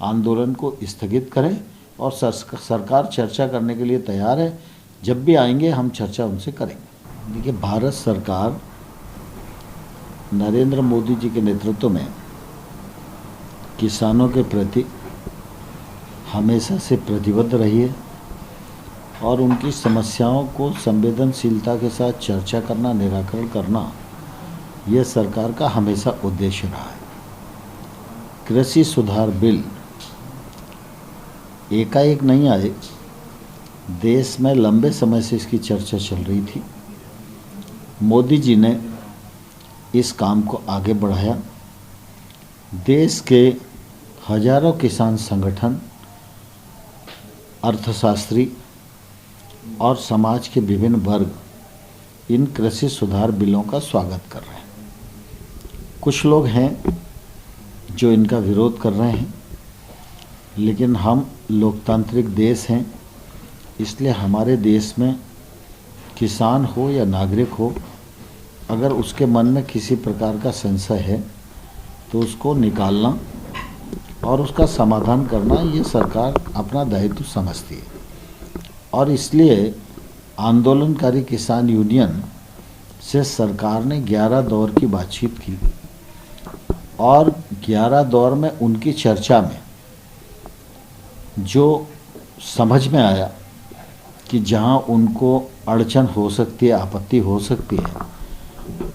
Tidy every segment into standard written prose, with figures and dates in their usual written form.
आंदोलन को स्थगित करें और सरकार चर्चा करने के लिए तैयार है। जब भी आएंगे हम चर्चा उनसे करेंगे। देखिए, भारत सरकार नरेंद्र मोदी जी के नेतृत्व में किसानों के प्रति हमेशा से प्रतिबद्ध रही है और उनकी समस्याओं को संवेदनशीलता के साथ चर्चा करना, निराकरण करना, यह सरकार का हमेशा उद्देश्य रहा है। कृषि सुधार बिल एकाएक नहीं आए, देश में लंबे समय से इसकी चर्चा चल रही थी। मोदी जी ने इस काम को आगे बढ़ाया। देश के हजारों किसान संगठन, अर्थशास्त्री और समाज के विभिन्न वर्ग इन कृषि सुधार बिलों का स्वागत कर रहे हैं। कुछ लोग हैं जो इनका विरोध कर रहे हैं, लेकिन हम लोकतांत्रिक देश हैं, इसलिए हमारे देश में किसान हो या नागरिक हो, अगर उसके मन में किसी प्रकार का संशय है तो उसको निकालना और उसका समाधान करना, ये सरकार अपना दायित्व समझती है। और इसलिए आंदोलनकारी किसान यूनियन से सरकार ने 11 दौर की बातचीत की और 11 दौर में उनकी चर्चा में जो समझ में आया कि जहां उनको अड़चन हो सकती है, आपत्ति हो सकती है,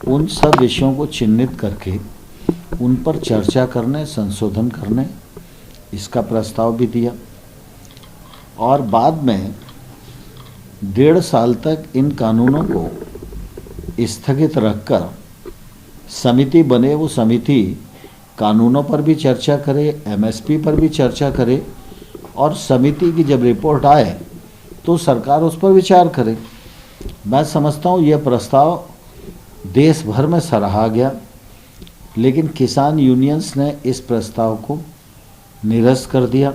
उन सब विषयों को चिन्हित करके उन पर चर्चा करने, संशोधन करने इसका प्रस्ताव भी दिया। और बाद में 1.5 साल तक इन कानूनों को स्थगित रखकर समिति बने, वो समिति कानूनों पर भी चर्चा करे, एमएसपी पर भी चर्चा करे और समिति की जब रिपोर्ट आए तो सरकार उस पर विचार करे। मैं समझता हूँ यह प्रस्ताव देश भर में सराहा गया, लेकिन किसान यूनियंस ने इस प्रस्ताव को निरस्त कर दिया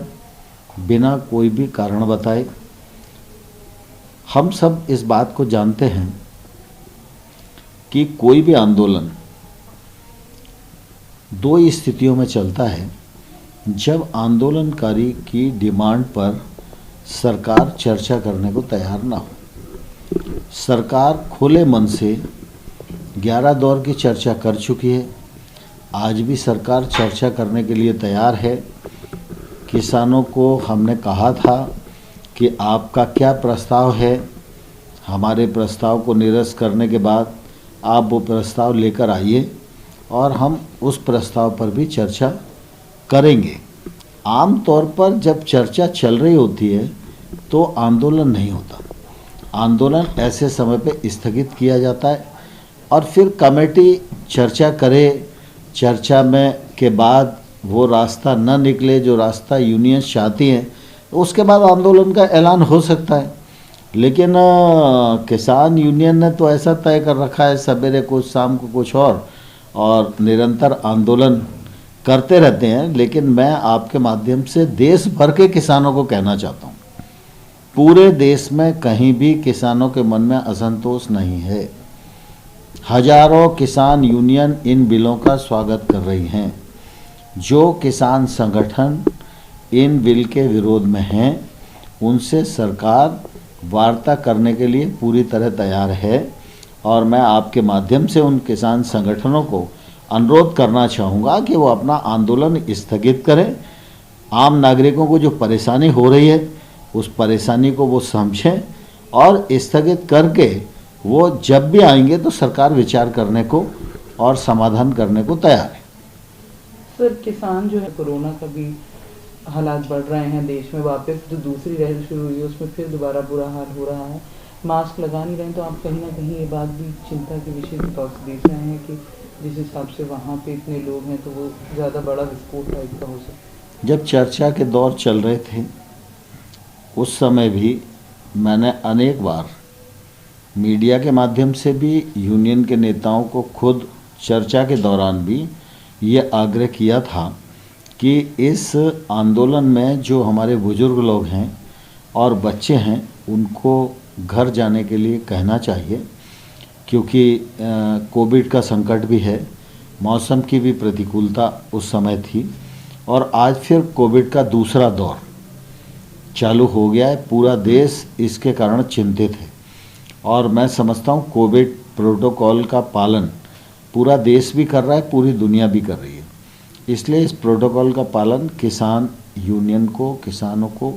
बिना कोई भी कारण बताए। हम सब इस बात को जानते हैं कि कोई भी आंदोलन 2 स्थितियों में चलता है। जब आंदोलनकारी की डिमांड पर सरकार चर्चा करने को तैयार ना हो। सरकार खुले मन से 11 दौर की चर्चा कर चुकी है। आज भी सरकार चर्चा करने के लिए तैयार है। किसानों को हमने कहा था कि आपका क्या प्रस्ताव है, हमारे प्रस्ताव को निरस्त करने के बाद आप वो प्रस्ताव लेकर आइए और हम उस प्रस्ताव पर भी चर्चा करेंगे। आम तौर पर जब चर्चा चल रही होती है तो आंदोलन नहीं होता। आंदोलन ऐसे समय पे स्थगित किया जाता है और फिर कमेटी चर्चा करे, चर्चा में के बाद वो रास्ता न निकले जो रास्ता यूनियन चाहती हैं, उसके बाद आंदोलन का ऐलान हो सकता है। लेकिन किसान यूनियन ने तो ऐसा तय कर रखा है, सवेरे कुछ, शाम को कुछ और निरंतर आंदोलन करते रहते हैं। लेकिन मैं आपके माध्यम से देश भर के किसानों को कहना चाहता हूँ, पूरे देश में कहीं भी किसानों के मन में असंतोष नहीं है। हजारों किसान यूनियन इन बिलों का स्वागत कर रही हैं। जो किसान संगठन इन बिल के विरोध में हैं, उनसे सरकार वार्ता करने के लिए पूरी तरह तैयार है और मैं आपके माध्यम से उन किसान संगठनों को अनुरोध करना चाहूँगा कि वो अपना आंदोलन स्थगित करें। आम नागरिकों को जो परेशानी हो रही है उस परेशानी को वो समझें और स्थगित करके वो जब भी आएंगे तो सरकार विचार करने को और समाधान करने को तैयार है। सर, किसान जो है, कोरोना का भी हालात बढ़ रहे हैं देश में, वापस जो दूसरी लहर शुरू हुई है उसमें फिर दोबारा बुरा हाल हो रहा है। मास्क लगा नहीं रहे, तो आप कहीं ना कहीं ये बात भी चिंता के विषय के तौर से देख रहे हैं कि जिस हिसाब से वहाँ पे इतने लोग हैं तो वो ज़्यादा बड़ा विस्फोट टाइप का हो सकता है। जब चर्चा के दौर चल रहे थे उस समय भी मैंने अनेक बार मीडिया के माध्यम से भी, यूनियन के नेताओं को खुद चर्चा के दौरान भी ये आग्रह किया था कि इस आंदोलन में जो हमारे बुजुर्ग लोग हैं और बच्चे हैं उनको घर जाने के लिए कहना चाहिए, क्योंकि कोविड का संकट भी है, मौसम की भी प्रतिकूलता उस समय थी और आज फिर कोविड का दूसरा दौर चालू हो गया है। पूरा देश इसके कारण चिंतित है और मैं समझता हूँ कोविड प्रोटोकॉल का पालन पूरा देश भी कर रहा है, पूरी दुनिया भी कर रही है। इसलिए इस प्रोटोकॉल का पालन किसान यूनियन को, किसानों को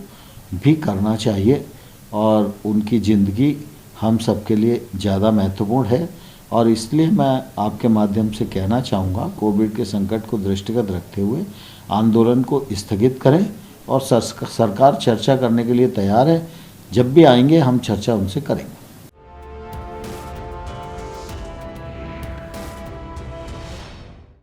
भी करना चाहिए और उनकी ज़िंदगी हम सबके लिए ज़्यादा महत्वपूर्ण है। और इसलिए मैं आपके माध्यम से कहना चाहूँगा, कोविड के संकट को दृष्टिगत रखते हुए आंदोलन को स्थगित करें और सरकार चर्चा करने के लिए तैयार है। जब भी आएंगे हम चर्चा उनसे करेंगे।